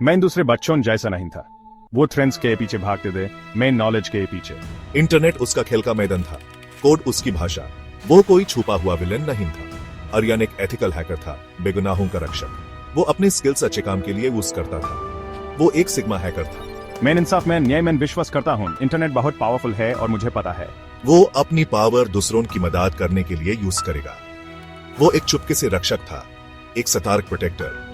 मैं दूसरे बच्चों जैसा नहीं था। वो ट्रेंड्स के पीछे भागते थे, मैं नॉलेज के पीछे। इंटरनेट उसका खेल का मैदान था, कोड उसकी भाषा। वो कोई छुपा हुआ विलेन नहीं था। आर्यन एक एथिकल हैकर था, बेगुनाहों का रक्षक। वो अपने स्किल्स अच्छे काम के लिए यूज करता था। वो एक सिग्मा हैकर था। मैं इंसाफ में, न्याय में विश्वास करता हूँ। इंटरनेट बहुत पावरफुल है और मुझे पता है। वो अपनी पावर दूसरों की मदद करने के लिए यूज करेगा। वो एक चुपके से रक्षक था, एक सतर्क प्रोटेक्टर।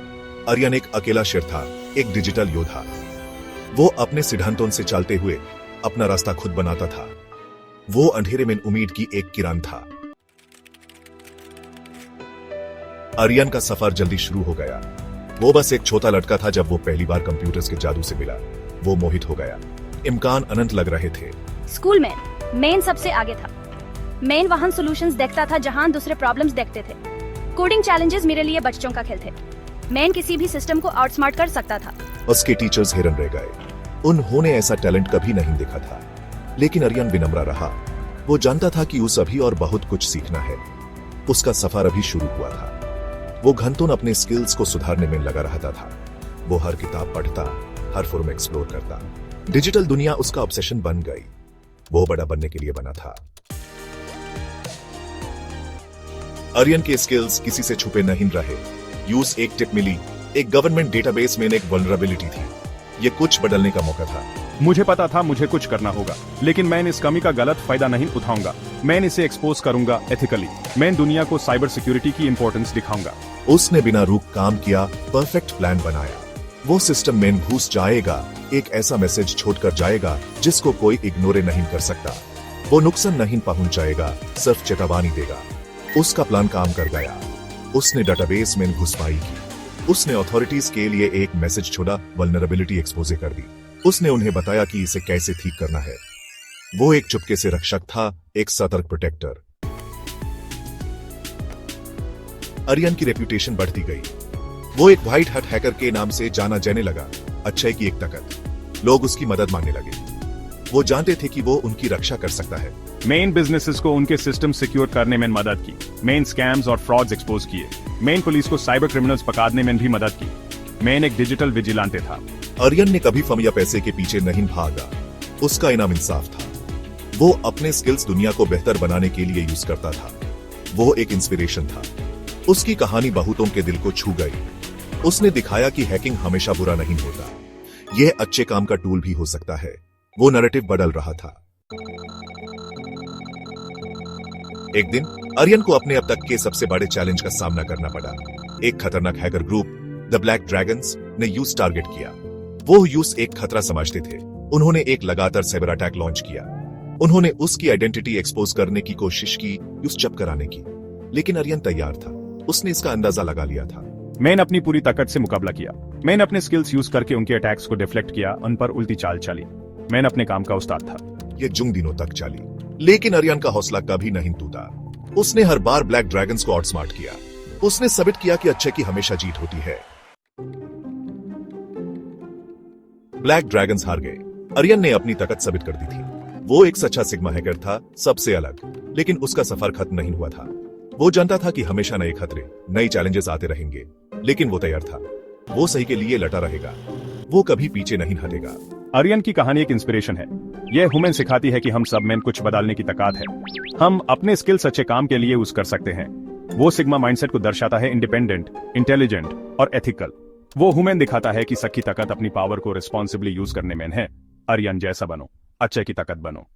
आर्यन एक अकेला शेर था, एक डिजिटल योद्धा। वो अपने सिद्धांतों से चलते हुए अपना रास्ता खुद बनाता था। वो अंधेरे में उम्मीद की एक किरण था। आर्यन का सफर जल्दी शुरू हो गया। वो बस एक छोटा लड़का था जब वो पहली बार कंप्यूटर्स के जादू से मिला। वो मोहित हो गया। इम्कान अनंत लग रहे थे। स्कूल में मेन सबसे आगे था। मेन वहां सॉल्यूशंस देखता था जहां दूसरे प्रॉब्लम्स देखते थे। कोडिंग चैलेंजेस मेरे लिए बच्चों का खेल थे। मेन किसी भी सिस्टम को आउटस्मार्ट कर सकता था। उसके टीचर्स हैरान रह गए। उन्होंने ऐसा टैलेंट कभी नहीं देखा था। लेकिन आर्यन विनम्र रहा। वो जानता था कि उस अभी और बहुत कुछ सीखना है। उसका सफर अभी शुरू हुआ था। वो घंटों अपने स्किल्स को सुधारने में लगा रहता था। वो हर किताब पढ़ता, हर फोरम एक्सप्लोर करता। डिजिटल दुनिया उसका ऑब्सेशन बन गई। वो बड़ा बनने के लिए बना था। आर्यन के स्किल्स किसी से छुपे नहीं रहे। यूज एक टिप मिली, एक गवर्नमेंट डेटाबेस में एक वल्नरेबिलिटी थी। ये कुछ बदलने का मौका था। मुझे पता था मुझे कुछ करना होगा, लेकिन मैं इस कमी का गलत फायदा नहीं उठाऊंगा। मैं इसे एक्सपोज करूंगा एथिकली। मैं दुनिया को साइबर सिक्योरिटी की इंपॉर्टेंस दिखाऊंगा। उसने बिना रुक काम किया, परफेक्ट प्लान बनाया। वो सिस्टम में घुस जाएगा, एक ऐसा मैसेज छोड़कर जाएगा जिसको कोई इग्नोर नहीं कर सकता। वो नुकसान नहीं पहुंचाएगा, सिर्फ चेतावनी देगा। उसका प्लान काम कर गया। उसने डेटाबेस में घुसपाई की। उसने अथॉरिटीज के लिए एक मैसेज छोड़ा, वल्नरेबिलिटी एक्सपोज कर दी। उसने उन्हें बताया कि इसे कैसे ठीक करना है। वो एक चुपके से रक्षक था, एक सतर्क प्रोटेक्टर। आर्यन की रेप्यूटेशन बढ़ती गई। वो एक व्हाइट हैट हैकर के नाम से जाना जाने लगा, अच्छाई की एक ताकत। लोग उसकी मदद मांगने लगे। वो जानते थे कि वो उनकी रक्षा कर सकता है। मेन बिजनेसेस को उनके सिस्टम सिक्योर करने में मदद की। मेन स्कैम्स और फ्रॉड्स एक्सपोज किए। मेन पुलिस को साइबर क्रिमिनल्स पकड़ने में भी मदद की। मेन एक डिजिटल विजिलेंटे था। आर्यन ने कभी फम या पैसे के पीछे नहीं भागा। उसका इनाम इंसाफ था। वो अपने स्किल्स दुनिया को बेहतर बनाने के लिए यूज करता था। वो एक इंस्पिरेशन था। उसकी कहानी बहुतों के दिल को छू गई। उसने दिखाया कि हैकिंग हमेशा बुरा नहीं होता। यह अच्छे काम का टूल भी हो सकता है। वो नैरेटिव बदल रहा था। एक दिन आर्यन को अपने अब तक के सबसे बड़े चैलेंज का सामना करना पड़ा। एक खतरनाक hacker group, the black dragons, ने यूज टारगेट किया। वो यूज एक खतरा समझते थे। उन्होंने एक लगातार साइबर अटैक लॉन्च किया। उन्होंने उसकी आइडेंटिटी एक्सपोज करने की कोशिश की, यूज चप कराने की। लेकिन आर्यन तैयार था। उसने इसका अंदाजा लगा लिया था। मैंने अपनी पूरी ताकत से मुकाबला किया। मैंने अपने स्किल्स यूज करके उनके अटैक्स को डिफ्लेक्ट किया, उन पर उल्टी चाल चली। मैंने अपने काम का उस्ताद था। ये जुंग दिनों तक चली, लेकिन आर्यन का हौसला कभी नहीं टूटा। उसने हर बार ब्लैक ड्रैगन्स को आउटस्मार्ट किया। उसने साबित किया कि अच्छे की हमेशा जीत होती है। ब्लैक ड्रैगन्स हार गए। आर्यन ने अपनी ताकत साबित कर दी थी। वो एक सच्चा सिग्मा हैकर था, सबसे अलग। लेकिन उसका सफर खत्म नहीं हुआ था। वो जानता था कि हमेशा नए खतरे, नए चैलेंजेस आते रहेंगे। लेकिन वो तैयार था। वो सही के लिए लड़ा रहेगा। वो कभी पीछे नहीं हटेगा। आर्यन की कहानी एक इंस्पिरेशन है। यह हमें सिखाती है कि हम सब में कुछ बदलने की ताकत है। हम अपने स्किल्स अच्छे काम के लिए यूज कर सकते हैं। वो सिग्मा माइंडसेट को दर्शाता है, इंडिपेंडेंट, इंटेलिजेंट और एथिकल। वो ह्यूमन दिखाता है कि सच्ची ताकत अपनी पावर को रिस्पॉन्सिबली यूज करने में है। आर्यन जैसा बनो, अच्छे की ताकत बनो।